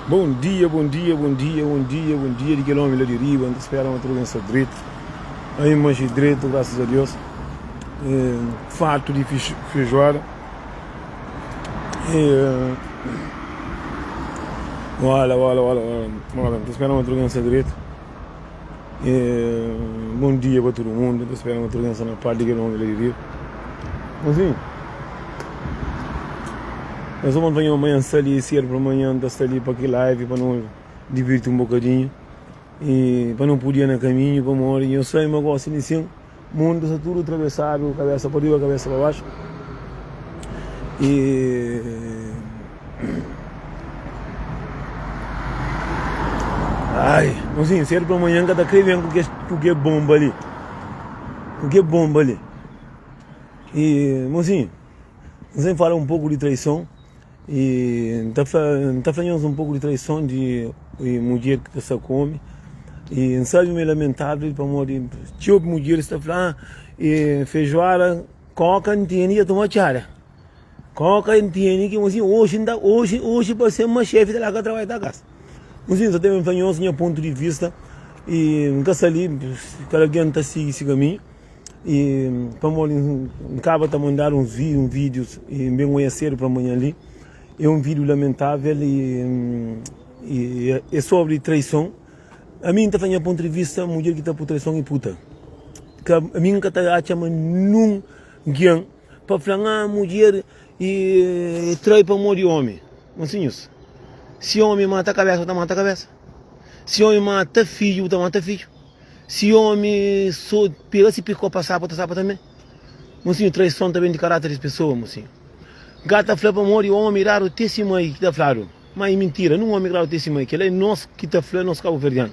Bom dia, bom dia, bom dia, bom dia, bom dia de quilômetro de riba, onde espera uma trovença direito. Aí mais direito, graças a Deus. Fato de feijoada. Olha, estou esperando uma trovença direito. Bom dia para todo mundo, estou esperando uma trovença na parte de quilômetro de riba. Assim, nós vamos amanhã ali, cedo para amanhã, estar ali para aquele live, para não divertir um bocadinho. E para não poder ir no caminho, para uma hora. E eu sei, mas gosto de assim, mundo está tudo atravessado, cabeça para cima, cabeça para baixo. Ai, assim, cedo para amanhã, cada creme com que bomba ali. Com que bomba ali. E, mocinho, você fala um pouco de traição. E está falando um pouco de traição de mulher que se come. E sabe meio lamentável para morrer. Tipo mulher está falando, feijoada, coca não tem ia tomar chara. Coca não tem que hoje para ser uma chefe da casa trabalhar da casa. Mas isso tem um ponto de vista e nunca ali cada quem está seguindo caminho. E para morrer acaba de mandar uns vídeos e bem conhecer para amanhã ali. É um vídeo lamentável e é sobre traição. A mim está fazendo ponto de vista mulher que está por traição e puta. Que a mim que está achando ninguém para falar mulher e trai para morrer homem. Monsinhos, se homem mata a cabeça, mata a cabeça. Se homem mata filho, mata filho. Se homem pega se picou para sábado também. Monsinho, traição também de caráter das pessoas, monsinho. Gata fala para morrer homem raro tecido aí que está falando. Mas é mentira, não é homem raro tecido aí, que ele é nós que está falando, nós cabo verdeano.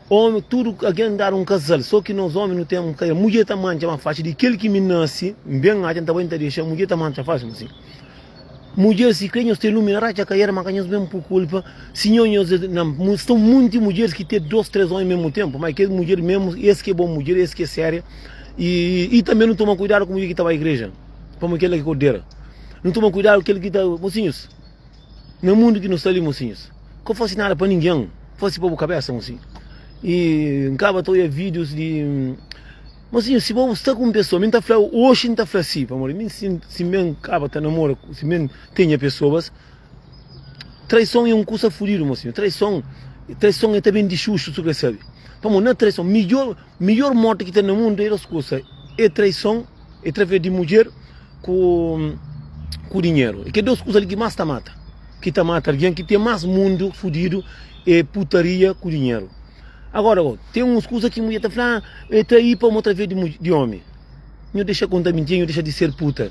Homem, tudo alguém dar um casal, só que nós homens não temos um mulher está mancha uma faixa de aquele que me nasce, bem a gente vai deixar mulher está mancha faixa, assim. Mulher se quem os iluminar já cair, mas quem os mesmo por culpa, senhores, não, estão muitas mulheres que têm 2, 3 homens ao mesmo tempo, mas que mulher mesmo, esse que é bom mulher, esse que é séria, e também não toma cuidado com a mulher que está à igreja, como aquele que cordeira. Não toma cuidado com aquele que está, mocinhos, no mundo que não está ali, mocinhos, não fosse nada para ninguém, fosse para a cabeça, mocinho. E acaba todos os vídeos de, mocinho, se você está com uma pessoa, me está falando, hoje não está falando assim, para morrer, se me acaba de namorar, se me tenha pessoas, traição é um coisa fodido, mocinho, traição é também de xuxo, tu percebe? Para morrer, não é traição, melhor morte que tem no mundo é as coisas, é traição, é através de mulher com dinheiro. E que duas coisas ali que mais te mata. Que te mata alguém que tem mais mundo fodido é putaria com dinheiro. Agora, tem umas coisas que a mulher está falando, é trair para uma outra vez de homem. Não deixa contar mentira, não deixa de ser puta.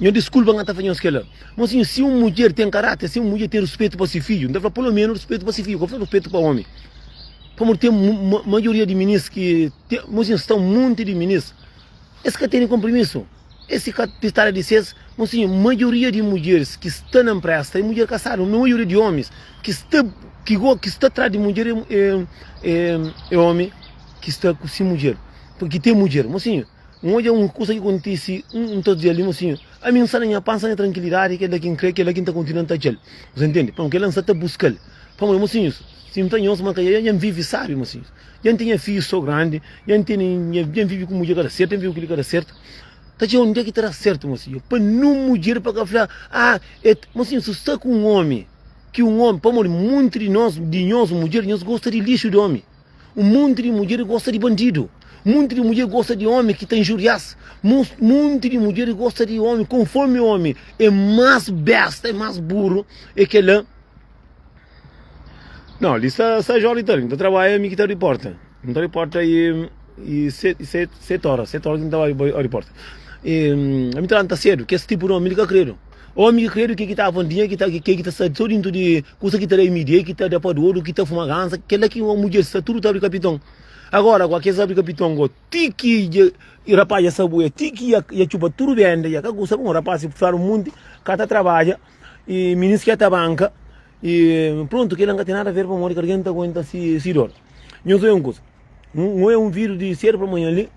Não desculpa que está fazendo aquilo. Mas assim, se uma mulher tem caráter, se uma mulher tem respeito para seu filho, deve pelo menos respeito para seu filho, qual foi o respeito para o homem? Como tem maioria de meninas que, mas estão um monte de meninas, esse que tem compromisso. Esse capital de vocês, assim, a maioria de mulheres que estão na empresa é mulher casada, a maioria de homens que está atrás de mulher é homem que está com si mulher, porque tem mulher, assim, hoje é uma coisa que acontece todo dia ali, assim, a minha sanha pensa na tranquilidade que é quem crê que é quem está continuando a dizer, você entende? Porque ela está buscando, para assim, se não tem mas já vive sabe, assim, já tem filho só grande, já vive com mulher cara certa, já vive com ele cara certo. Tá dizendo onde é que terá certo, mocinho? Para não mulher para falar, mocinho, se está com um homem, para morrer, muito de nós mulheres, nós gosta de lixo de homem. Um monte de mulher gosta de bandido. Muito de mulher gosta de homem que tem injurias. Muito de mulher gosta de homem, conforme o homem é mais besta, é mais burro, é que ele... Não, ali está jovem, então trabalha, me que está de porta. Não está de porta e 7 horas que não estava de porta. A mim está cedo, que esse tipo de homem que creio. Homem que creio que está a vandinha, que está todo indo de coisa que está aí mídia, que está depois do ouro, que está fumando gansa, que é que uma mulher está tudo está de capitão. Agora, qualquer sabe capitão, tiki e rapaz já sabe, tiki e chupa tudo bem, já que gosta um rapaz se faz um monte, que está trabalha e ministro que está banca e pronto, que ele não tem nada a ver para morrer, que alguém está aguenta se dor. Não sei uma coisa. Não é um vídeo de cedo para amanhã ali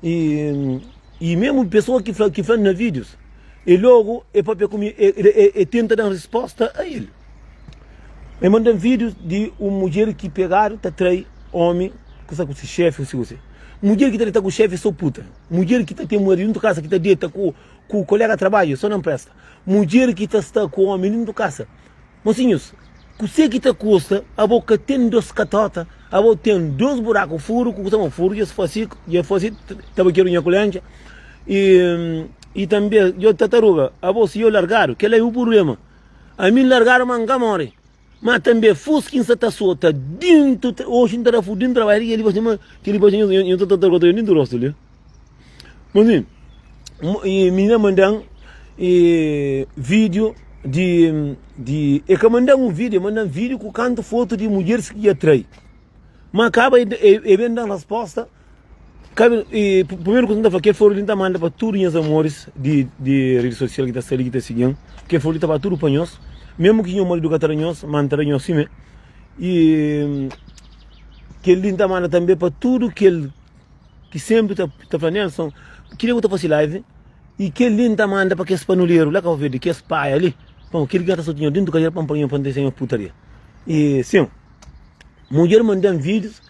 e mesmo pessoa que fala nos vídeos e logo é para tenta dar resposta a ele. Me mandam vídeos de uma mulher que pegaram, tá trai homem, que está com o chefe, você. Mulher que está com o chefe, sou puta. Mulher que tem marido dentro de casa, que está dentro com o colega de trabalho, só não presta. Mulher que está com o homem dentro de casa. Mocinhos, você que está custa, a boca tem 2 catotas, a boca tem 2 buracos, furo, que custa um furo, e se fosse, estava aqui na colândia. E também, eu tartaruga, a boca se eu largar, que é o problema. A mim largaram, mas não morre. Mas também fusquem se está solta dentro, hoje não está fudendo trabalho, e ele vai chamar, que ele vai chamar, eu estou tartaruga, eu nem estou rosto, mas sim, e menina mandam vídeo é que mandam vídeo com canto foto de mulheres que atrai. Mas acaba e dando resposta. Primeiro que que for ele manda para tudo os amores de rede social que está seguindo, que for ele para tudo para nós, mesmo que o marido que nós manda nós sim, e que ele manda também para tudo que sempre está planejando, queria que eu faça live e que ele manda para que esse panuleiro lá que eu vejo que esse pai ali, bom, que ele gasta só dinheiro dentro do carreira para apanhar para descer uma putaria. E sim, mulher mandando vídeos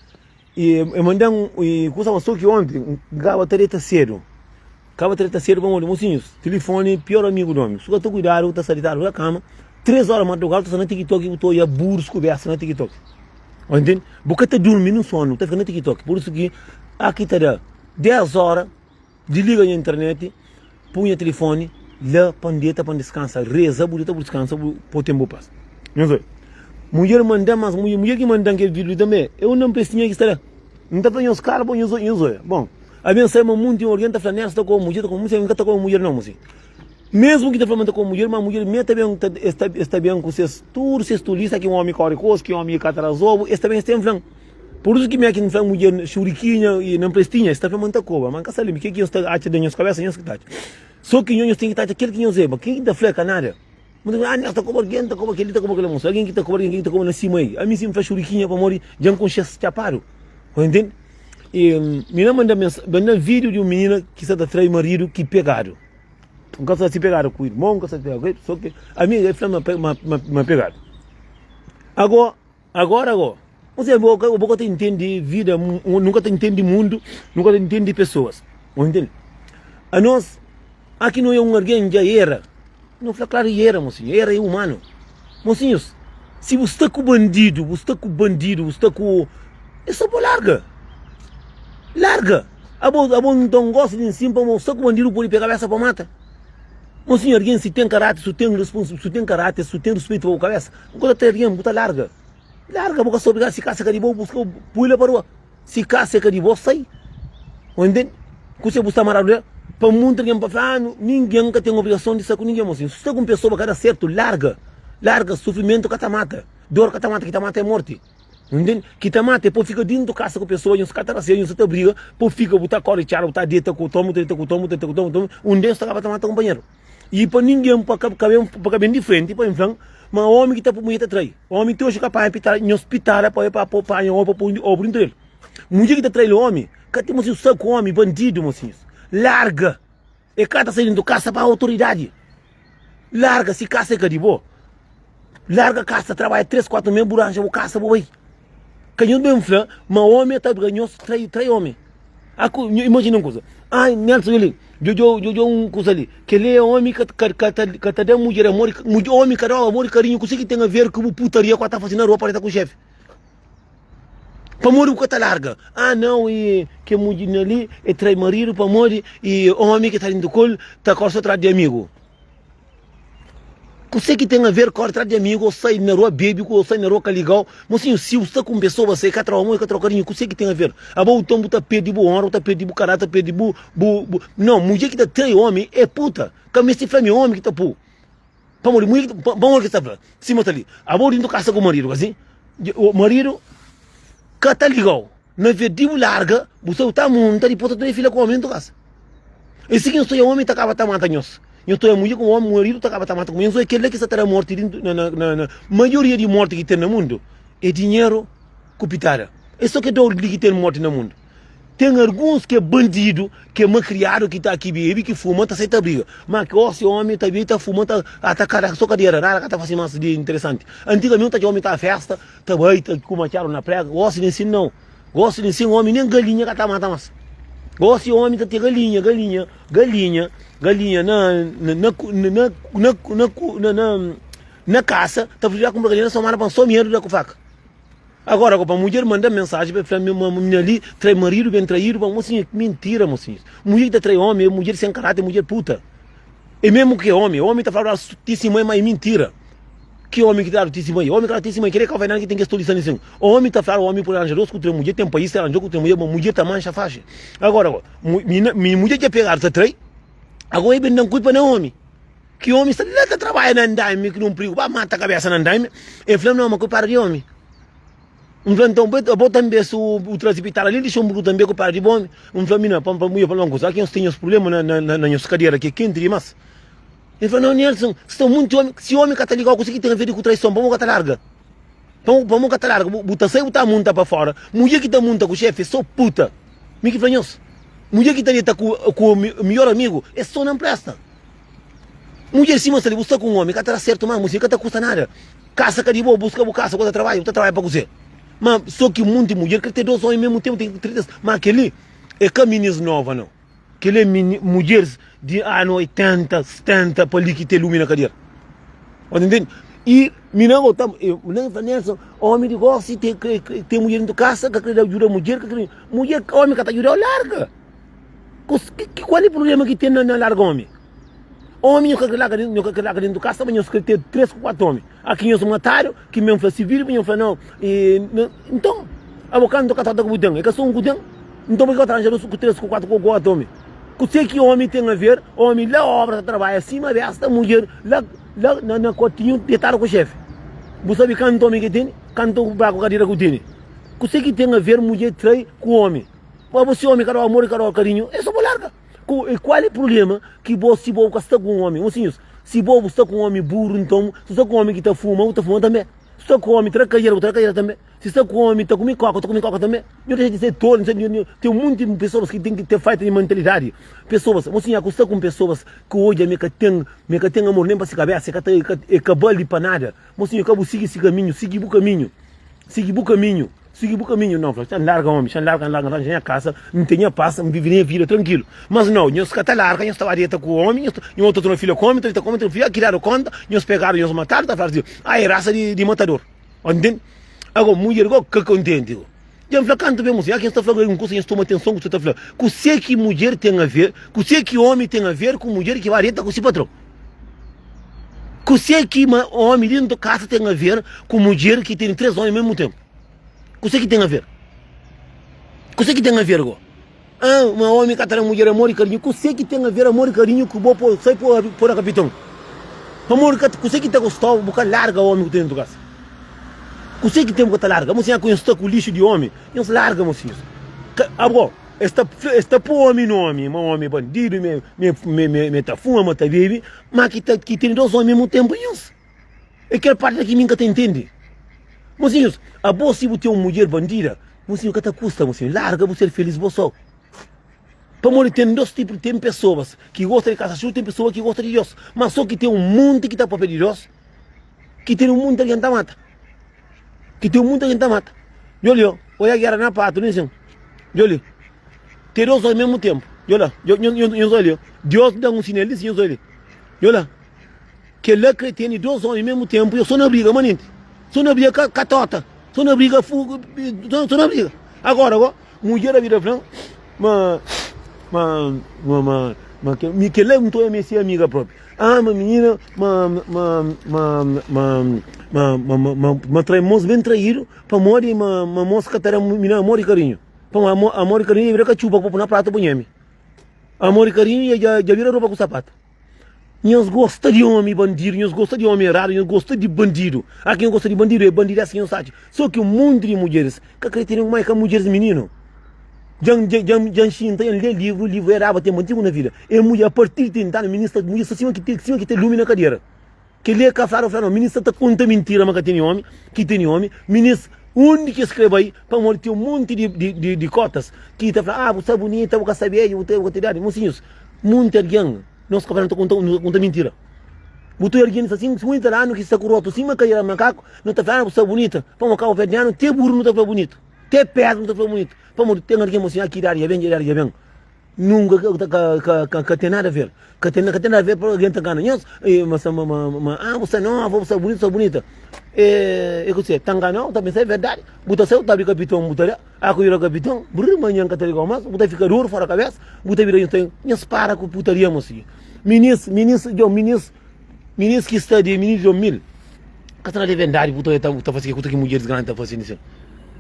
e mandam e coisa passou que ontem acaba treta cedo vamos olhar mocinhos telefone pior amigo do homem só tô cuidado tá salitário na cama 3 horas madrugada tô na TikTok eu tô a burros conversa na TikTok entende boca tá dormindo no sono tá ficando na TikTok por isso que aqui tá 10 horas desliga a internet põe o telefone lá pandeta para descansar reza bonita para descansar por tempo passa não sei. Mulher manda, mas mulher que manda aquele vídeo também, eu não precisava que estar. Não está fazendo os caras, bom, eu sou. Bom, a minha sai muito em orienta flanela, está com mulher, não está com mulher não, assim. Mesmo que está falando com mulher, mas mulher meta bem, está bem com seus turos, seus turistas, que um homem corre cos, que um homem catarazobo, está bem, está em flan. Por isso que minha aqui não fala mulher churiquinha e não prestinha, está falando muita coisa, mas que sabe, que eu estou a te dar nas cabeças, que está. Só que eu tenho que estar aquele que eu sei, mas quem está fleca nada. Mas não está como alguém, está como aquele, está como aquele moço. Alguém que está como alguém que está como na cima aí. A mim sim me faz churiquinha para morrer, já com chefe de aparo. Entende? E minha manda vídeo de uma menina que está atrás do marido que pegaram. Um caso se pegaram com o irmão, um caso se pegaram. Só que a minha filha me pegaram. Agora. Você nunca entende vida, nunca entende mundo, nunca entende pessoas. Entende? A nós, aqui não é um alguém já era. Não fala claro, mocinho, era humano. Mocinhos, se você está com bandido, você está com... É só para larga. A bom não gosta de cima, mas você está com bandido, pode pegar essa para matar. Mocinho, alguém se tem caráter, se tem respeito para a cabeça, não tem alguém, bota larga. Larga, boca só obrigado, se caça de boa, busca pula para rua. Se caça de boa, sai. Entende? Você busca maravilha. Para muito ninguém para falar, ninguém que tem obrigação de estar com ninguém, mocinho. Se você está com pessoa que dá certo, larga, sofrimento que te mata, dor que te mata é morte. Entende? Que te mata, depois fica dentro da casa com a pessoa, e os caras assim, você te briga, depois fica, botar corre, tchau, botar dieta com o tomo, um deles acaba te matar companheiro. E para ninguém, para caber de frente, para enfrentar, mas o homem que está por mulher te trai. O homem tem hoje capaz de pitar em hospital, para pôr obra entre ele. Mulher que te trai o homem, que tem mocinho, sabe com o homem, bandido, mocinhos. Larga! E cada saindo caça para a autoridade. Larga, se caça é de boa. Larga, caça, trabalha 3, 4 meses, buranja, vou caça, vou aí. Canhão bem flan, mas o homem está ganhando, trai homem. Imagina uma coisa. Ai, Nelson, ele, eu um coisa ali. Que ele é homem que está dando mulher amor, homem que dá amor e carinho, que tem a ver com putaria que está fazendo na rua para estar com o chefe. Para morrer o que está larga. Não, e que mulher ali é trai marido para morrer e o homem que está indo colo está correndo atrás de amigo. Você que tem a ver com atrás de amigo, ou sai na rua bebe, ou sai na rua legal. Mas assim, se você está com pessoa, você quer trazer amor, quer trazer carinho, você que tem a ver. A boa então está pedindo honra, está pedindo caráter, está pedindo não, mulher que está trai homem é puta. Como esse flame homem que está pô. Para morrer, mulher que está falando. Se mata ali. A boa indo caça com o marido, assim. O marido está legal. Na verdade, larga, você está montando e pode ter filha com o homem dentro da casa. Esse que eu sou homem, está acabando matando. Eu estou a mulher com o homem, o marido está acabando matando. Eu sou aquele que está a morte, na maioria de morte que tem no mundo, é dinheiro com pitada. É só que dá que tem morte no mundo. Tem alguns que é bandido, que é macriado, que está aqui, bebe, que fuma, está aceita briga. Mas que esse homem está tá fumando, está cara, só cadeira, nada que está fazendo mais de interessante. Antigamente, o homem está à festa, está bem, está com uma na prega, gosta de ensino não. Gosta de ensino homem, nem galinha que está matando mais. Gosta de homem, está galinha na caça, está a com uma galinha, só manda para só medo da faca. Agora, a mulher manda mensagem para uma mulher ali, trai marido, bem traído, mocinho, mentira, mocinho. Mulher que trai homem, mulher sem caráter, mulher puta. E mesmo que homem está falando testemunha, mas é mentira. Que homem que dá testemunha? Homem que dá testemunha, querer que vai que tem que estudar isso. O homem está falando, homem por arranjar contra mulher, tem país, arranjou contra mulher, mas mulher está mancha faixa. Agora, minha mulher que pegar, está trai, agora ele não culpa não homem. Que homem está lá, trabalha na andaime, que não preocupa, mata a cabeça na andaime, e falando, não, mas culpa de homem. Então, eu também o transipitar ali, deixa também com o de bom. Família, para mulher, para não gozar, que nós temos problemas na nossa cadeira, que é quente demais. Ele falou, não, Nelson, se o homem que está ligado, o que tem a ver com traição, vamos catar larga. Vamos catar larga, botar sai, botar a monta para fora. Mulher que está monta com o chefe, é só puta. Me que falhou. Mulher que está com o melhor amigo, é só não presta. Mulher se mostra ali, busca com um homem, que está certo, mas música está custa nada. Caça que de boa, busca caça, quando trabalha para você. Mas só que um monte de mulher que tem 2 homens ao mesmo tempo, tem 30. Mas aquele é caminhos nova, não. Aquele é mulheres de anos 80, 70, para ali que tem lume na cadeira. Entende? E, não Nelson, homem de gosto, tem mulher dentro de casa, que ajuda a mulher, mulher, homem que está ajudando, larga. Qual é o problema que tem na larga homem? Homem, eu quero largar dentro de casa, mas eu quero ter 3 ou 4 homens. Aqui eu sou matário, que me faz civil, me faz não. Então, a boca não toca com o gudão, é que eu sou um gudão. Então, eu trago com 3 ou 4 homens. Eu sei que homem tem a ver, homem lá obra, trabalha acima desta mulher, lá na cotinho, detalhe com o chefe. Você sabe quanto homem que tem? Quanto braco cadeira que tem? Eu sei que tem a ver mulher trai com homem. Mas você, homem, quer o amor e quer o carinho, é só para larga. Qual é o problema que você está com um homem? Se você está com um homem burro, então, se está com um homem que está fumando também. Se está com um homem que está cadeira também. Se está com um homem que está comendo coca também. Eu deixo de ser tolo, tem um monte de pessoas que têm que ter falta de mentalidade. Pessoas, você está com pessoas que hoje me tem amor nem para se cabeça, é cabelo para nada. Você acaba seguir esse caminho, seguir o caminho. Não, já larga homem, já a casa, não tinha paz, não viveria a vida tranquilo. Mas não, nós que está larga, nós estava dieta com o homem, nós outro no filho come, outro filho, criaram conta, nós pegaram, nós mataram, tá fazendo, é raça de matador. Entende? Agora, mulher, que contente. Já me canto bem, música, aqui está falando um curso, nós toma atenção que você está falando. Com sei que mulher tem a ver, com sei que homem tem a ver com mulher que vai dieta com esse patrão. Com sei que homem dentro da casa tem a ver com mulher que tem 3 homens ao mesmo tempo. Você que tem a ver? Você que tem a ver agora? Uma homem que tem mulher, amor e carinho. Você que tem a ver amor e carinho que vou sai por a capitão. Amor, você que está gostando, boca larga o homem que tem dentro da casa. Você que tem boca larga, você já conhece com lixo de homem, não se larga, mocinhos. Agora, está por homem no homem, um homem bandido, me tá fuma, tá bebe, mas que tem 2 homens ao mesmo tempo, isso. É aquela parte que nunca te entende. Mocinhos, a você se você tem uma mulher bandida, mocinho, que te custa, mocinho, larga você ser feliz você. Para morrer tem 2 tipos, tem pessoas que gostam de casa, tem pessoas que gostam de Deus, mas só que tem um monte que está para pedir Deus, que tem um monte que está mata. Olha a guerra na pata, não é assim? Olha, tem 2 ao mesmo tempo, olha, Deus dá um sinal, olha, que lá que tem 2 ao mesmo tempo, eu só não briga, manente. Só não briga catota, só não briga fogo, só não briga. Agora, mulher a vida franca, que lá não estou a minha amiga própria. Uma menina, trai moço bem traído, para morrer, uma moça que terá menina amor e carinho. Para amor e carinho, vira que chupa para pôr na prata, banhame. Amor e carinho, já vira roupa com sapato. Nós gostamos de homem bandido, nós gostamos de homem errado, nós gostamos de bandido. Aqui não gosta de bandido, é bandido assim, não sabe. Só que um monte de mulheres, que acreditam mais que mulheres menino. Já ler livro era tem mantido na vida. É mulher, a partir de tentar, ministra, mulher, acima que tem lume na cadeira. Que lê que falaram, não, ministra está conta mentira, mas que tem homem, ministra, Onde que escreve aí, para morrer tem um monte de cotas, que está falando, você é bonita, você sabe, você tem mocinhos, muito alguém, nós não conta mentira. Você alguém assim, 50 anos que está com o roto, cima cair macaco, não está falando, você é bonita, para um carro perdiano, tem burro não está falando bonito, tem pedra não está falando bonito, para morrer tem alguém assim, aqui daria bem, nunca que tem nada a ver, que tem nada a ver para alguém tá ganhando, mas você não, você é bonita, é que você tá ganhando, também é verdade, você saiu tá capitão, você aku vira capitão, brrr manhã que tá igual mas, você fica duro fora a cabeça, você vira então, para com putaria moço, ministro que está de ministro mil, que está de verdade, você tá fazendo que mulheres grandes tá fazendo isso.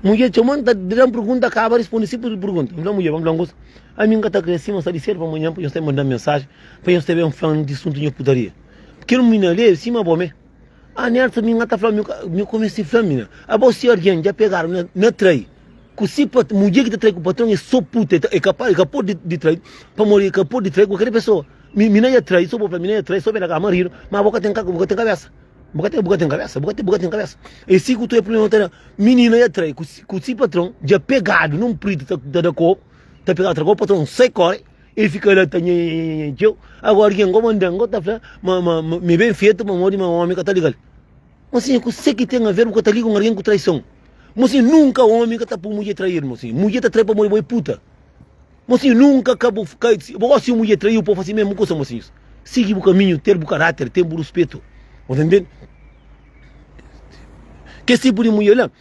Mulher chamando, dá pergunta, acaba respondendo sempre pergunta. Então mulher, vamos lá, a minha está crescendo, está de ser para amanhã, para eu estar mandando mensagem, para eu estar falando de assunto de putaria. Porque não me lê, cima bom, a nessa minha está falando, meu comecei a falar, a você alguém já pegaram, não trai. Que se mulher que está trai com o patrão é só puta, é capaz de trair, para morrer, capaz de trair qualquer pessoa. Mina já trai, só para mina já trai, só para cá, marido, mas a boca tem cabeça. Boca tem cabeça. E se tu é problema, menina já trai, que se patrão já pegado num preto da cor, tá pegado o patrão sai corre, ele fica lá, agora quem comandante, tá falando, me bem feito, mas morre, homem que tá ligado. Mas assim, eu sei que tem a ver com tá ligado com alguém com traição. Mas assim, nunca o homem que tá por mulher trair, mas assim, mulher tá trair para morrer puta. Mas assim, nunca acabou, se a mulher traiu, pode fazer mesmo coisa, mas assim, siga o caminho, ter o caráter, ter o respeito. Entendeu? Que esse tipo de mulher lá,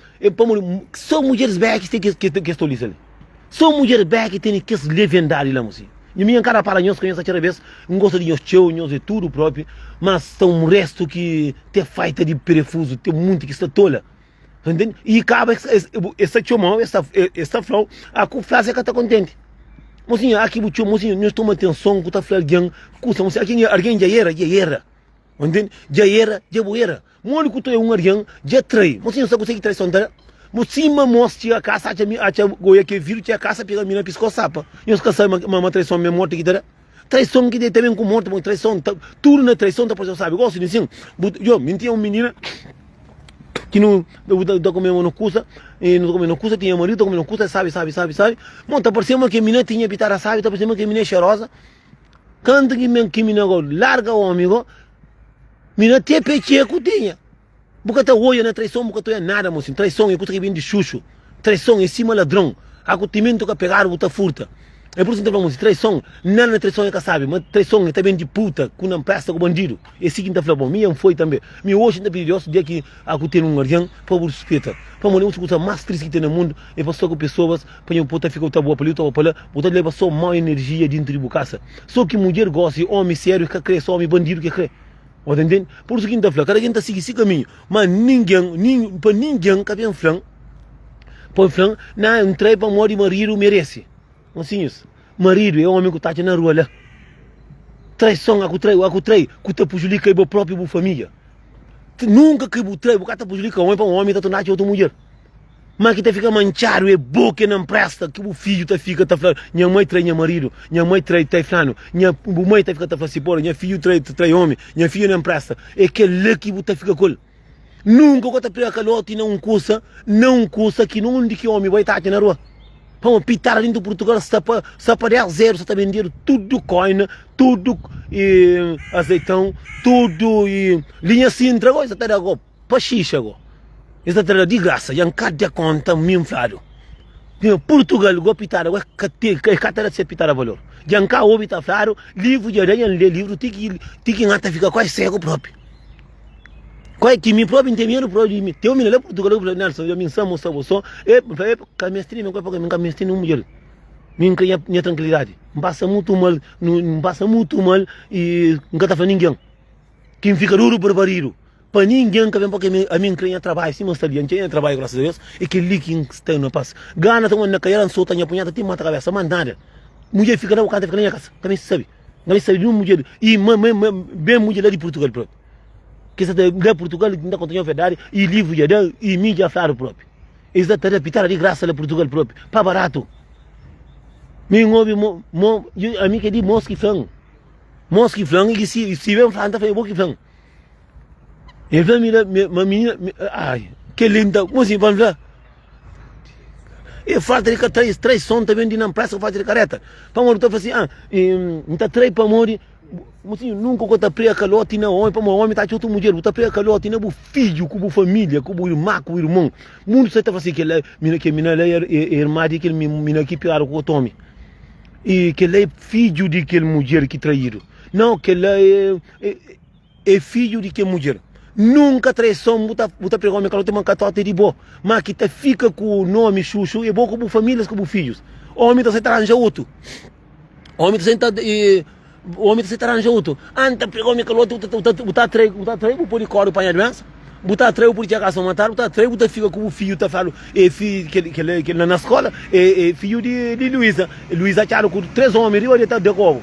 só mulheres back que estão ali. Só mulheres back que tem que se legendar lá, assim. E minha cara para nós conhece a vez, não gosta de nós teu, nós é tudo próprio, mas são um resto que tem feita de perifuso, tem muito que está tola. Entende? E acaba essa chomão, essa flor, a frase que está contente. Mocinha, aqui o chomão, mocinha, nós tomamos atenção que está falando, custa, aqui alguém já era. Entende? Já era. O único que é um alguém, já trai. Você não consegue traição dela? Você mostra a casa, a goia que vira, a casa pega a mina piscou sapa. E os caras uma traição mesmo morte que dá. Traição que tem também com morte, traição, tudo na traição da pessoa sabe. Gosto de assim. Eu mentia uma menina que não está comendo no custa, e não comendo no custa, tinha marido, está comendo no custa, sabe. Monta por cima que a menina tinha pitada, sabe, está por cima que a menina é cheirosa. Canta que a menina larga o amigo. Mina tem petinha que tinha. Porque tá olha na traição, porque é nada, moço. Traição é coisa que vem de chuchu. Traição é cima ladrão. Acotimento que pegaram, botar furta. É por isso que falamos, traição, não é traição é que sabe, mas traição é também de puta, com uma presta com bandido. E assim que está falando, minha foi também. Minha hoje ainda pediu dia que tem um guardião, para o respeito. Para morrer, uma coisa mais triste que tem no mundo, é para só com pessoas, para o puta ficar boa para ali, botar leva só má energia dentro de casa. Só que mulher gosta, homem sério que crê, só homem bandido que crê. Entendeu? Por isso que está falando, cada gente está seguindo esse caminho, mas ninguém que vem falando, para falar, não, entrei para morrer marido merece. Assim isso. Marido é homem que está na rua lá. Traição, aku trai, que está prejudica a própria família. Nunca que eu trai, porque está prejudica o homem para um homem, está nasce outra mulher. Mas que está fica manchado, é boca não presta, que o filho está falando, minha mãe trai meu marido, minha mãe trai falando, minha mãe está falando assim, porra, minha filho trai homem, minha filha não presta. É que é que você fica com ele. Nunca que está pegando calote, não custa que não onde que o homem vai estar na rua. Vamos pitar ali do Portugal, se para 10 0, está vendendo tudo coin, tudo azeitão, tudo linha Sintra, agora está agora, para xixa agora. Isso está de graça, já cada conta mesmo flado. Portugal, agora pitar, agora é catara de ser pitar a valor. Já cá ouve está flado, livro de aranha, livro, tem que ngata fica quase cego próprio. Qual que me próprio entendimento próprio tem um menino Portugal Nelson eu me ensino só é camestri me coisa porque camestri não mulher me cria minha tranquilidade passa muito mal e nunca tá falando ninguém quem fica duro por barulho para ninguém que vem porque a mim cria trabalho se mostra ali tinha trabalho graças a Deus e que líquido está no passo gana tão na caíra solta minha punhada tem mata cabeça mas nada mulher fica na casa fica na casa também sabe de uma mulher e bem mulher de Portugal próprio que se de Portugal ainda continua a verdade e livro já deu e mídia falaram próprio. Isso está repitar de graça de Portugal próprio, para barato. Me ouve a mim que diz mosque flan e que se vem falando foi mosque flan. E vem uma menina, ai, que linda, como assim vamos lá? E falta de traição também de não pressa, falta de careta. Para morrer, tu assim, não tá trai para morrer. Mocinho, nunca que tá preia calote na homem, para homem tá chuto mulher, tá preia calote na filho, com família, com irmã, com irmão. Mundo você tá assim que ele que mina é irmã de que mina que pior com o Tommy. E que ele é filho de aquele mulher que traíram. Não, que ele é filho de que mulher. Nunca traição, buta pregou me calote man catote de bo. Mas que te fica com o nome chuchu e bom com famílias, com filhos. Homem tá se arranja outro. Homem tá sentado o homem se arranja outro. Anta pregou me calote, buta trei o policório para a doença. Buta trei o polícia caça matar, buta trei buta fica com o filho tá falo, e filho que na escola, e filho de Luísa. Luísa tcharo com 3 homens, e olha tá de como.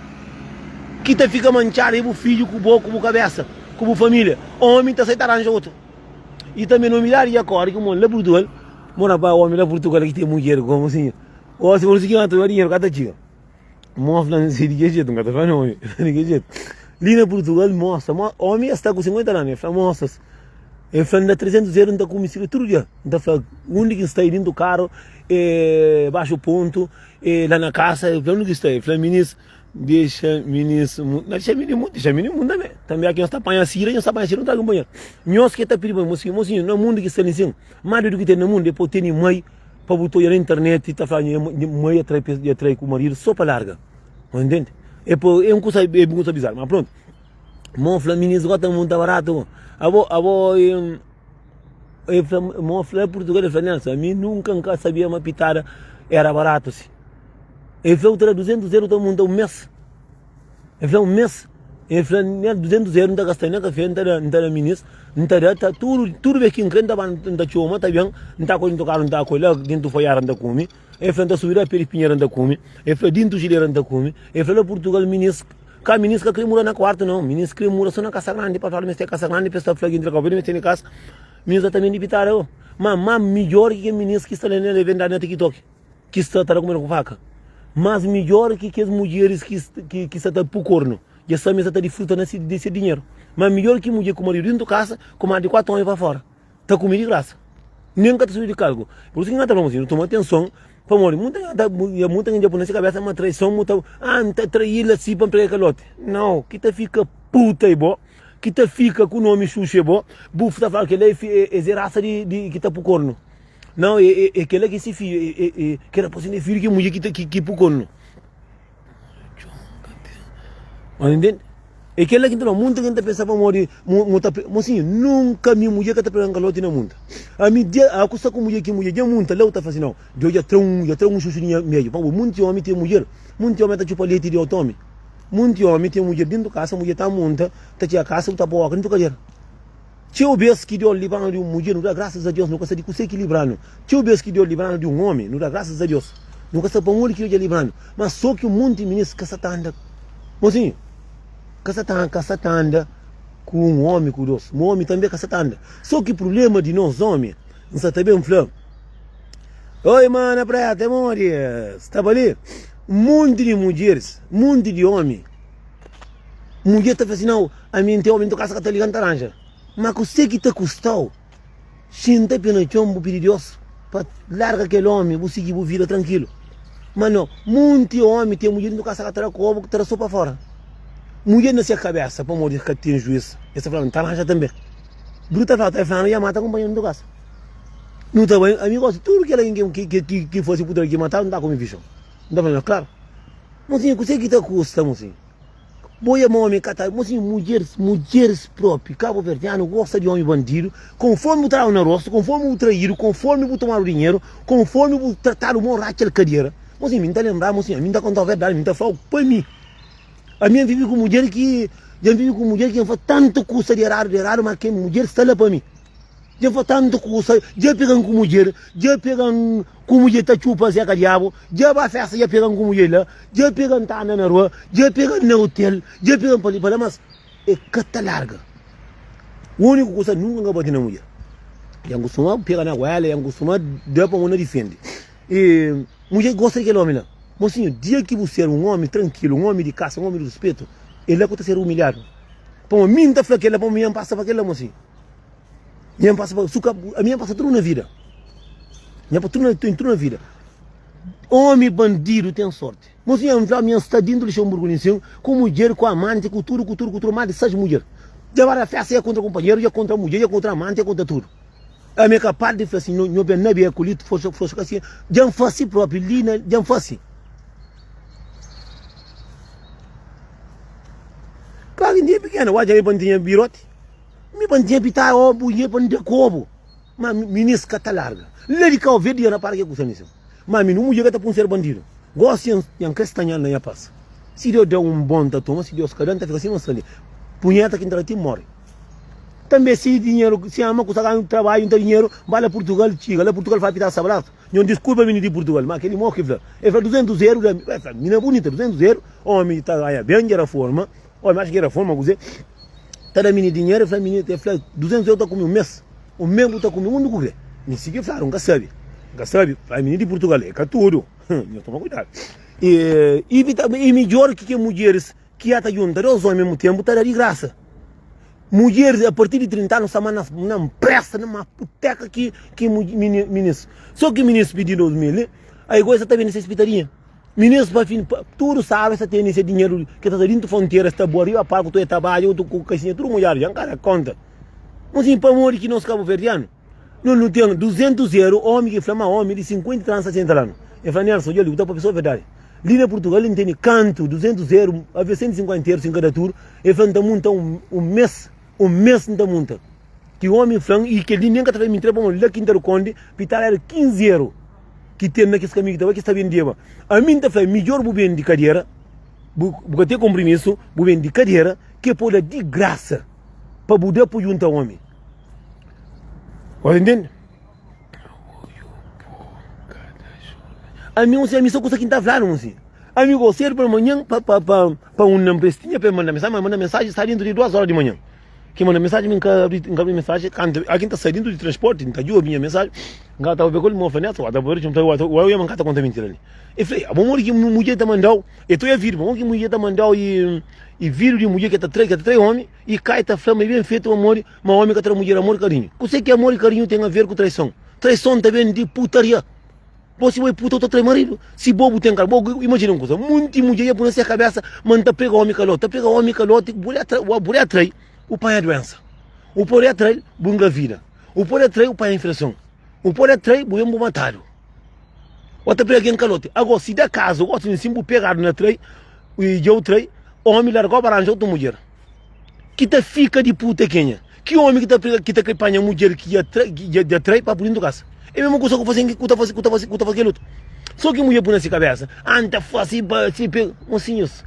Que te fica manchado e o filho com boca, com cabeça, com família. Homem tá se arranja outro. E também não milhar e agora que o lá Portugal, mora para homem lá Portugal que tem mulher como assim. Ou se você quer ter dinheiro cada dia. Mostra nesse de que jeito, nunca tá falando homem. De que jeito. Ali na Portugal mostra, homem está com 50 anos, fala mostra. E fala 300 euros não tá com mistura tudo dia. Então fala, onde que está indo do carro, baixo ponto, lá na casa, onde que está? Fala ministro, deixa ministro também. Também aqui nós está apanhando a Síria, nós está apanhando a Síria, não está acompanhando. Nós que está pedindo, mocinho, no mundo que está assim, mais do que tem no mundo, depois tem mãe, para botar na internet e está falando, mãe atrai com o marido, só para larga. Entende? É um coisa bizarro, mas pronto. Mofla, ministro, gota muito barato. Mofla, Portugal, a mim nunca sabia uma pitada, era barato assim. Ele falou 200 euros todo mundo um mês. Ele falou um mês. Ele falou 200 euros, não está gastando café, não está ministro, não está tudo bem que não está choma, está bem, não está correndo carro, não está correndo, dentro do foiar não está comendo. Ele falou subir a peripinheira não está comendo. Ele falou dentro do gileiro não está comendo. Ele falou Portugal, ministro, que ministro que queria morar na quarta não, ministro queria morar só na casa grande, para falar, mas tem casa grande, para estar flagando entre a cabelo, mas tem na casa, ministro também de pitar, mas melhor que o ministro que está lendo vender na TikTok, que está comendo com faca. Mas melhor que as mulheres que estão por corno. E essa mesa está de fruta desse dinheiro. Mas melhor que mulher com marido dentro de casa, com mais de 4 anos para fora. Está comendo de graça. Nunca está subindo de cargo. Por isso que não está falando assim, toma atenção. Para morrer, muita gente japonesa cabeça é uma traição, não está traindo assim para pegar calote. Não, que te fica puta e bom. Que te fica com o nome xuxa e bom. Bufo está falando que ele é raça de que está por corno. Não, é aquele que se filho, que era possível filho que mulher que por corno. Entende? É aquele que não, muita gente pensa para morrer, mocinho, nunca minha mulher que está pegando calote na mundo. A mim, a coisa com mulher que mulher, já muita, lá está fazendo, não. Eu já tenho um chuchurinho meio, muito homem tem mulher, muito homem está chupando leite de autome. Muito homem tem mulher dentro da casa, a mulher está monta, está tinha casa, está boa, dentro da cadeira. Tio Bess que deu livrando de uma mulher, não dá graças a Deus, nunca se consegue equilibrando. Tio Bess que deu livrando de um homem, não dá graças a Deus. Nunca se põe um olho que eu livrando. Mas só que o mundo de ministro que está andando. Mocinho, que está andando com um homem, com Deus. Um homem também que está andando. Só que o problema de nós homens, não está também falando. Oi, mano, preta, amore, está ali? Um monte de mulheres, um monte de homens. Mulher está fazendo, não, a minha tem homem, então casa que está ligando laranja. Mas você que te custou, sinta pena chombo perigoso, para larga aquele homem, você que vira tranquilo. Mas não, muito homem tem mulher no casa que está como que está só para fora. Mulher na sua cabeça, para morrer que tem juízo. Essa falando, está laranja também. Bruta fala, está falando, e a mata acompanhando do casa. Não está bem, amigo, tudo que ela que fosse puta que matar, não está como visão. Não está falando, claro. Mocinho, você que te custa, mocinho. Boia homem, mocinho, mulheres próprias, cabo verdeano, gosta de homem bandido, conforme o trabalho na roça, conforme o traído, conforme o tomar o dinheiro, conforme o tratar o morar aquela cadeira. Mocinho, me está lembrar, mocinho, me está contando a verdade, me está falando para mim. A minha vive com mulher que, já vive com mulher que faz tanto custa de errado, mas que mulher está lá para mim. Já faz tanto custa, já pegam com mulher, já pegam com mulher tá chupa Zé Diabo, já vai festa, já pegam com mulher lá, já pegam tá na rua, já pegam no hotel, já pegam para mas é cata larga. O único custa nunca vai ter na mulher. Já costuma pegar na guela, já costuma dar para uma defende. E mulher gosta daquele homem lá. Mocinho, dia que você é um homem tranquilo, um homem de caça, um homem de respeito, ele é que ser humilhado. Para mim tá flaquela, para mim passa para aquela mocinho. A minha passa tudo na vida. Minha tudo na vida. Homem bandido tem sorte. Mas eu entrar minha estadinha do Luxemburgo com mulher, com amante, com tudo, mais de 6 mulheres. Já vai a festa, é contra o companheiro, é contra a mulher, é contra a amante, é contra tudo. A minha capaz de fazer assim, não bem na beira colito, fosse assim, já faço próprio, lina, já faço. Claro que dia pequeno, eu já bandinha birote, me bandinha pitar, ó, buia bandinha cobo, mas ministro cata larga, lhe cá o verde na para que custa nisso, mas me não mulher que está por ser bandido, gosto de castanha na minha passa, se Deus der bom da toma, se Deus cadê, fica assim, mas ali, punheta que entra aqui morre. Também se dinheiro, se ama com um trabalho, não tem dinheiro, vai lá Portugal, chega lá Portugal vai pitar sabrato. Não desculpa menino de Portugal, mas aquele morre que fala. É 200 euros, menina bonita, 200 euros, homem está aí bem de reforma, homem acho que era forma, você está da menina dinheiro, fala menina, 200 euros está comigo um mês, o mesmo está comigo um do que me siga falaram, nunca sabe, vai menino de Portugal, é tudo, não toma cuidado. E melhor que mulheres que já estão juntas, os homens ao mesmo tempo, está de graça. Mulheres a partir de 30 anos estão na pressa, numa puteca que ministro. Só que o ministro pediu 2 mil, aí coisa está vendo essa hospitaria. Ministro, tudo sabe, essa tem esse dinheiro que está dentro da fronteira, está boa, eu pago o trabalho, eu com caixinha, tudo mulher, já cara conta. Mas em Pamori que nós cabo verdiano, não tem 200 euros, homem que flama homem de 50 anos, 60 anos. Eu falei, Nelson, eu ligo para a pessoa verdade. Ali na Portugal, ele tem canto, 200 euros, a ver 150 euros em cada tour, e falei, um mês não monta. Que o homem flan e que ele nem que me entrega para quinta do conde, pitar era 15 euros. Que tem naquele caminho que está vendendo. A mim está falando, melhor vou vender de cadeira, vou ter compromisso, vou vender de cadeira, que pode de graça, para poder pôr junto ao homem. Você entende? A mim, você só coisa que está falando, assim. Amigo, você para amanhã, para uma prestinha, para mandar mensagem, está dentro de 2 horas de manhã. Que manda mensagem, me encaminha mensagem, alguém está saindo de transporte, não está a minha mensagem, não está a ver com ele, me oferece, eu ia mancar conta mentira ali. E falei, vamos que mulher está mandando, eu estou a vir, vamos que mulher está mandando e viro de mulher que está três homens, e cai, está flama, bem feito o amor, mas homem que está mulher, amor e carinho. Você que amor e carinho tem a ver com traição? Traição também de putaria. Você vai puta, outro trai marido. Se bobo tem cara, bobo, imagina uma coisa, muita mulher ia pôr na cabeça, manda pega homem calote, pega homem calote, mulher atrai. O pai é doença. O pai é trem, bunga vida. O pai é trem, o pai é infecção. O pai é trem, o pai é matado. Outra pega em calote. Agora, se der caso, o outro simbo pegado na trem, e eu trem, o homem largou para arranjar outra mulher. Que te fica de puta quenha. Que homem que te acompanha a mulher que ia trem para pulir do casa. É a mesma coisa que eu faço, que eu faço aquilo. Só que a mulher põe nessa cabeça. Anta fácil, se pega. Mocinhos,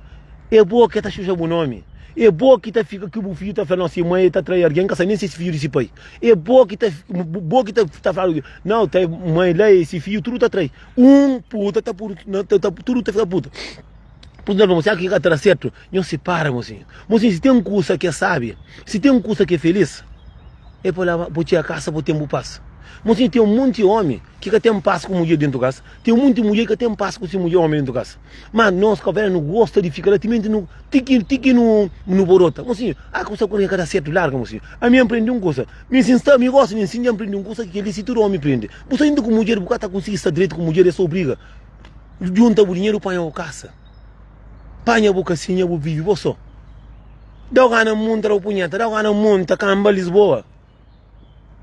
é boa que está chucha o nome. É boa que fica que o filho está falando assim, mãe está traindo alguém, que nem se esse filho desse pai. É boa que está falando, não, tá mãe lá, esse filho tudo está traindo. Puta, tudo está ficando puta. Portanto, você acha que está certo? Não se para, mocinho. Mocinho, se tem um curso que é sábio, se tem um curso que é feliz, é para lá, botar a casa, botar um passo. Mocinho, tem um monte de homem que tem um passo com mulher dentro da casa. Tem um monte de mulher que tem um passo com mulher homem dentro da casa. Mas nós, que não gosta de ficar latimento no tique no borota. Mocinho, a coisa quando é certo, larga, mocinho. A minha aprendi uma coisa. Me gosta de ensinar a aprender uma coisa que ele se todo homem aprende. Você indo com mulher, o cara conseguir estar direito com mulher, é só briga. Junta o dinheiro, põe a casa. Panha a boca assim, eu vive, você. Dá o gana monta, dá o punheta, dá o gana monta, camba Lisboa.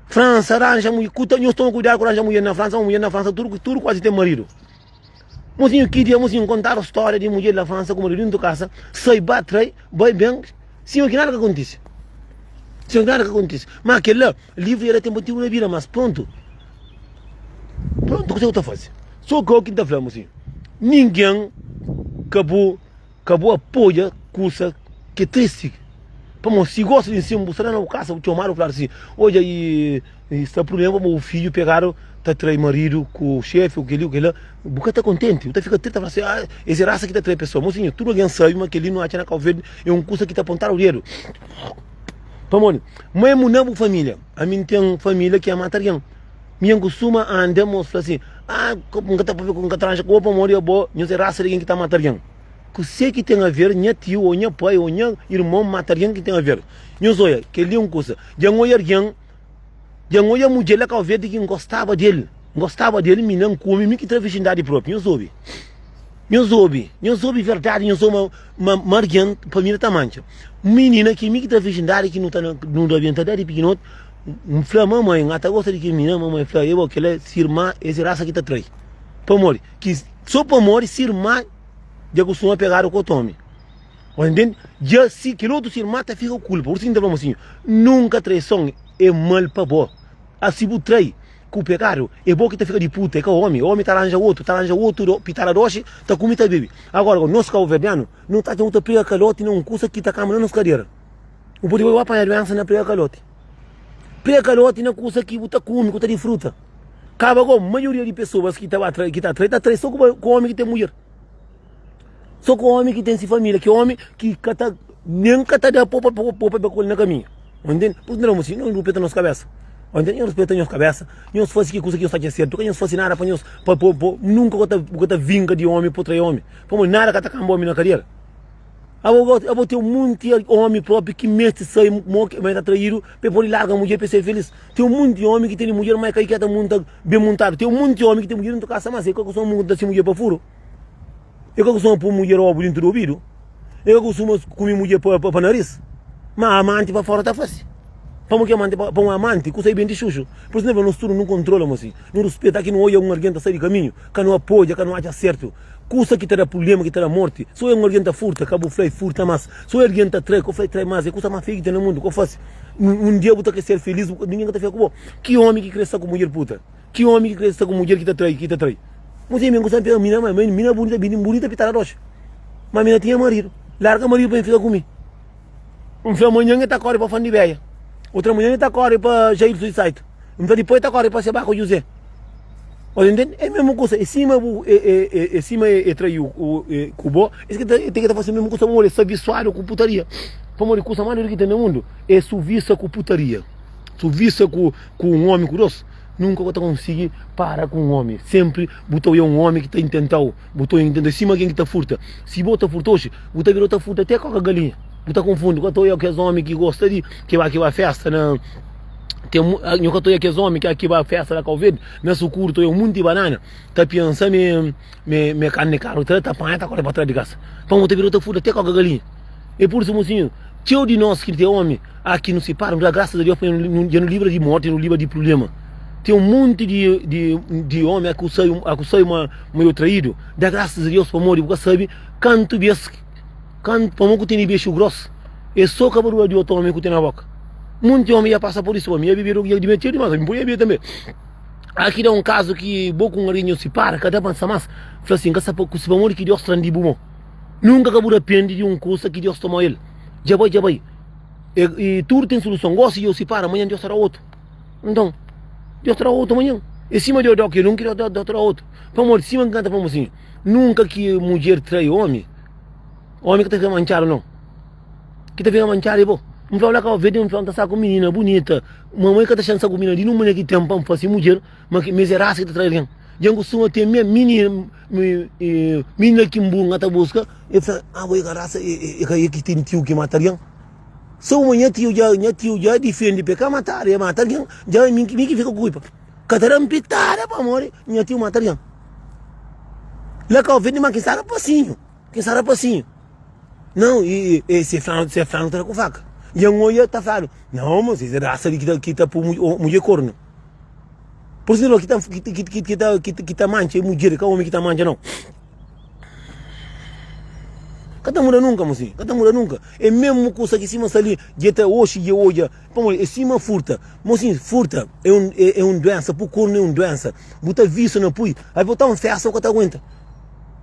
França, arranja mulher, nós estamos cuidando com arranja mulher na França, tudo quase tem marido. Mocinho, que dia, mocinho, contar a história de mulher na França com marido dentro da casa, sai, bate, vai bem, sim, que nada que acontece. Sim, nada que acontece. Mas aquele lá, livre era tempo de uma vida, mas pronto. Pronto, o que você está fazendo? Só que o que está falando, mocinho, ninguém acabou apoia coisa que é triste. Como se gosta de cima, você não casa, o teu marido fala assim, hoje aí está problema, o filho pegaram, está traindo marido com o chefe, o que lá, o boca está contente, você fica triste, fala assim, essa raça que está traindo pessoa, mocinho, tudo alguém sabe, mas que ele não acha na calverde, é um curso que está apontando o dedo. Vamos, mas não família, a mim tem família que é matarião, minha costuma andamos, fala assim, nunca está para ver com que trancha, com o morrer, não sei raça de quem que está matarião. Que sei que tem a ver, minha tio, ou minha pai, ou minha irmão matariam que tem a ver. Não sou que ele é uma coisa. Já não é alguém, já não é mulher que eu vejo que gostava dele. gostava dele, me não come, me que travestidade própria, eu soube. Eu soube verdade, eu sou uma margem para mim tá mancha. Menina que me que travestidade que não tá não dá bem tá de pequeno, flama mãe, até gosta de que menina, mamãe flama, eu que ela sirma, esse raça que tá trai. Para morrer, que só para morrer sirma já costuma pegar o cotome. Entende? Já se que outro sirma tá fica culpa, por isso então vamos assim, nunca traição é mal para boa. Assim o trai com o pecado, é bom que te fica de puta, é que o homem tá arranja outro, pitara doce, tá com muita bebê. Agora, nós que é o verdiano, não tá tendo outra prega calote, não custa que tá caminhando nas cadeiras. O poder vai apanhar doença na prega calote. Prega calote não custa que você come, que tá de fruta. Acaba com a maioria de pessoas que tá atrás, só com o homem que tem mulher. Só com o homem que tem essa família, que o homem que tá, nem que tá de popa na caminho. Entende? Por isso não, assim, não respeita a nossa cabeça. Entende? Eu respeito a nossa cabeça. Não se fosse que coisa que eu está certo, que não se fosse nada para nós, nunca gota vinga de homem para trair homem. Como nada que tá com homem na carreira. Eu vou ter um monte de homem próprio que mete sai, mas tá traído, para poder largar a mulher para ser feliz. Tem um monte de homem que tem mulher, mas que tá bem montado. Tem um monte de homem que tem mulher dentro da casa, mas eu costumo mudar essa mulher para furo. Eu costumo pôr mulher ao dentro do ouvido. Eu costumo comer mulher para nariz. Mas a amante para fora tá fácil. Para um amante, custa bem de chuchu. Por isso nós não controlamos assim. Não respeita que não olha um alguém que sai de caminho, que não apoia, que não acha certo. Custa que terá problema, que terá morte. Só é um alguém que furta, acabou flai furta mais. Só é alguém que trai, que flai trai mais. É custa mais feio que tem no mundo. Que faz um dia você quer ser feliz, ninguém tá ficar com você. Que homem que cresce com mulher puta? Que homem que cresce com mulher que tá trai? Você me gosta de mina bonita pitada rocha. Mas mina tinha marido. Larga marido para ficar comigo. Amanhã está correndo para Fandi Beia. Outra manhã está correndo para Jair Suicide. Então depois está correndo para Sebaco José. Entende? É a mesma coisa. E cima traiu o Cubo. É que tem que estar fazendo a mesma coisa. Vamos serviço com putaria. Vamos ver, coisa mais que tem no mundo. É serviço com putaria. Serviço com um homem grosso. Nunca vou conseguir parar com um homem. Sempre botou um homem que está intentando. Botou em cima quem que está furta. Se bota furta hoje, botou virou furta até com a galinha. Você confunde, eu estou aqueles homens que gostam de que vai festa na eu estou aqueles homens que vai festa na Covid, na sucuro, estou um monte de banana, tá pensando me carne caro, tá apanhando, tá correndo para trás de casa. Vamos ter virado fundo até com a galinha. E por isso, mocinho, tio de nós que tem homem aqui não se param, graças a Deus, no livro de morte, no livro de problema. Tem um monte de homem acusado meio traído, dá graças a Deus para morrer, porque sabe, canto biasque. Quando como tem beijo grosso, é só cabarua de outro homem que tem na boca. Muito homem ia passar por isso, homem ia beber o que ia admitir demais, me podia beber também. Aqui é um caso que boca um arinho se para, cada pensa mais, fala assim, se para morrer que Deus trande bom. Nunca cabura pende de um curso que Deus tomou ele. Já vai. E tudo tem solução, gosta de eu se para, amanhã Deus terá outro. Então, Deus terá outro amanhã. Em cima de eu que não queria Deus terá outro. Para morrer, cima canta para assim, nunca que mulher trai homem. Homem que tá ficando manchado não. Que tá ficando manchado, pô. Não vai olhar com a vida, não vai estar com menina bonita. Mamãe que tá achando com menina, de não mulher que tem para fazer mulher, mas que miserável que tá trazendo. Já costuma ter menina que mbunga tá busca, e fala, vai garaça, e que tem tio que mata alguém. Se amanhã tio já defende pecar matar alguém, já mim que fica com culpa. Cataram pitada para morrer, minha tio mata alguém. Lá com a vida, mas que sará passinho. Não, e se flano tá com faca. E a mulher tá falando, não, mas essa raça ali que tá por mulher corno. Por isso não, que tá mancha, é mulher, que é homem que tá mancha, não. Cada muda nunca, mocinho, cada muda nunca. É mesmo coisa que cima ali, dieta hoje e hoje, é cima furta. Mocinho, furta é uma doença, por corno é uma doença. Bota vício no pui, aí botar uma festa que tá aguenta.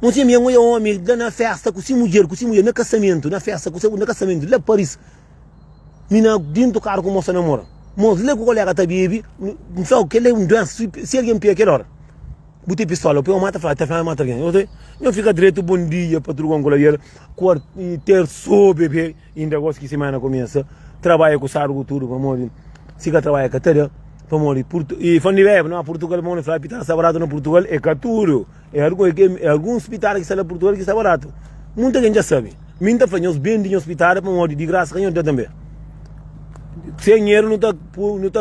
Não tinha minha mulher homem na festa com mulher no casamento, na festa no casamento, lá em Paris. Mina dentro do carro com moça namora. Moça, lá com o colega tá bebê, não sabe que ele é um doença, se alguém pega aquela hora. Botei pistola, eu mata alguém. Eu fico direito, bom dia, para tudo com colega, terço, bebê, ainda gosto que semana começa, trabalha com o sargo, tudo, para morrer. Se quer trabalhar com a terra, para morrer. E quando vai, não, Portugal, não fala, pitar, está barato no Portugal, é caturo. É algum hospital que está no Portugal que está barato. Muita gente já sabe. Minta fanhos bem de hospital para morrer de graça, que também. Sem dinheiro não está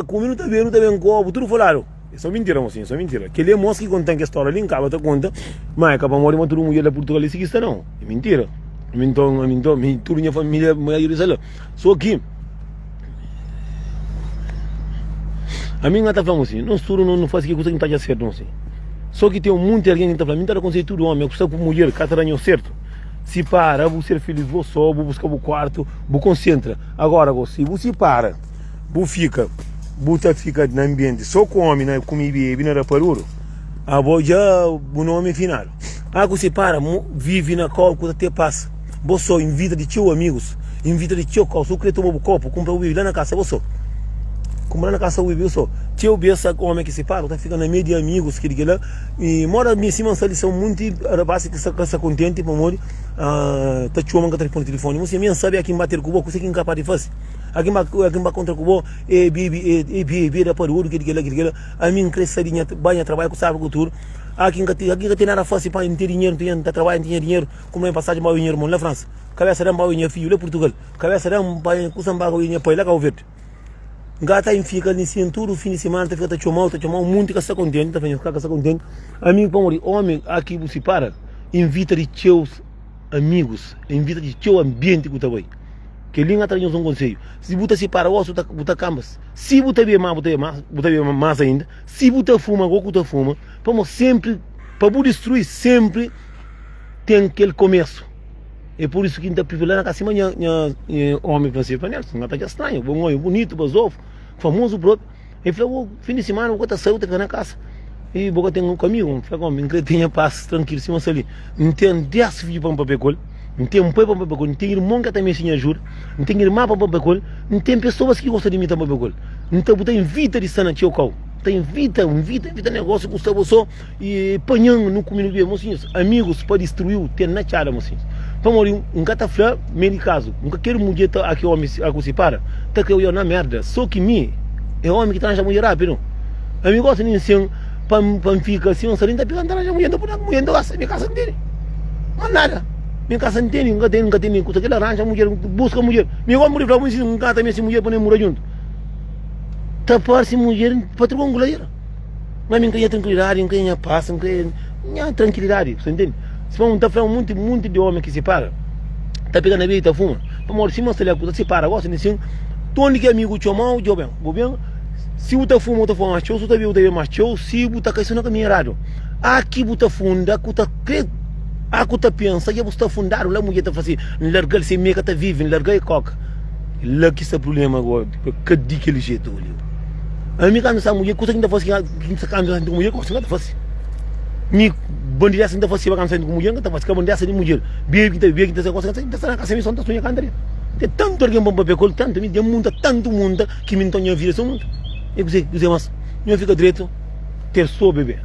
comendo, não está bem, não está bem, como tudo falaram. Isso é mentira, mocinho, isso é mentira. Aquele moço que conta que a história ali em Cabo, te conta, mas acaba morrendo uma mulher da Portugal e seguista não. É mentira. Minto, minha família, minha Jerusalém. Só que, a minha está falando assim, não faz que coisa que não está certo, não assim. Só que tem um monte de alguém que está falando, não conceito do homem, eu custa por mulher, cataranho certo. Se para, vou ser feliz, vou só, vou buscar o quarto, vou concentra. Agora, se você para, vou fica no ambiente, só com homem, né, com bebê, na raparuro, a vou já, o nome final. Você para, vive na cola, coisa até passa. Vou só, invita de teu amigos, invita de teu copo, só querer tomar um copo, compra o bebê lá na casa, vou só. Comprar na casa o bebê, só. Teu bessa homem que se para, tá ficando no meio de amigos, que lá, e mora em cima, são muito, base que está contente, para morrer, tá chamando com o telefone, você mesmo sabe a quem bater com o você quem capaz de fazer. A quem vai contra o bebê, da para o outro, que lá, a mim cresce, banha, trabalha com sabe com tudo. Aqui não tem nada fácil para ter dinheiro, tá trabalhando, tem dinheiro, como é passagem para o dinheiro, na França. Cabeça de um dinheiro, filho, lá Portugal. Cabeça de um pai, com samba, o dinheiro, para lá, o verde. Gata fica nesse tudo fim de semana, fica tá chamando muito que está contente, tá vendo, fica contente. Amigo, para morrer, homem, aqui você para, invita de teus amigos, invita de teu ambiente que tá aí. Que linha atrás um conselho. Se você se para, você tá camas. Se você bebe mais ainda. Se você fuma, você fuma. Vamos sempre, para destruir sempre tem aquele começo. É por isso que ainda privilégio na casa amanhã homem francês, não está estranho, bom bonito, basofo, famoso próprio. Ele falou, fim de semana, vou estar saindo na casa. E vou ter um caminho, falei, tenha paz, tranquilo, se você ali. Não tem 10 filhos para um papel, não tem um pai para um papel, não tem irmão que também se ajuda, não tem irmã para um papel, não tem pessoas que gostam de mim para um papel. Então, você invita de sana, tio Cal. Invita negócio, custa você e panhando no comigo de mocinhos, amigos para destruir, tem na cara, mocinhos. Vamos um cataflã, meio caso, nunca quero mulher aqui homem aqui se para, tá que eu na merda, só que me é homem que transa mulher rápido. Amigo gosta de assim, para ficar assim, você ainda pegando transa mulher, não pode mulher não gasta, minha casa não tem, mas nada. Minha casa não tem, nunca tem, custa que arranja mulher, busca mulher. Minha mulher para você não cata minha mulher para nem morar junto. Tapar-se mulher para trocar goleiro. Mas não tem tranquilidade, não tem paz, não tem tranquilidade, você entende? Se for tá falando muito de homem que se para, tá pegando a vida e tá fumando. Vamos se mostrar a coisa, se para, gosta de assim, todo que é amigo teu mal, bem, se o tá fumando, mais show, se o tá bebendo, mais show, se o tá caindo no caminho errado. Aqui o tá funda, o tá crendo, o tá pensa, e você tá fundado, lá a mulher tá fazendo, largar se meia que tá vive, largar e coca. Lá que esse problema agora, que daquele jeito, olha. A minha casa mulher, coisa que ainda faz que está caminhando com mulher, coisa que ainda faz. Me bandeira ainda faz que vai caminhando com mulher, ainda faz que bandeira de mulher. Bebe que essa coisa, ainda na casa missão da sonha cantaria. Tem tanto alguém bom para pegar, tanto me mundo, tanto mundo que me entonha vida esse mundo. Eu dizer mas não fica direito ter só bebê.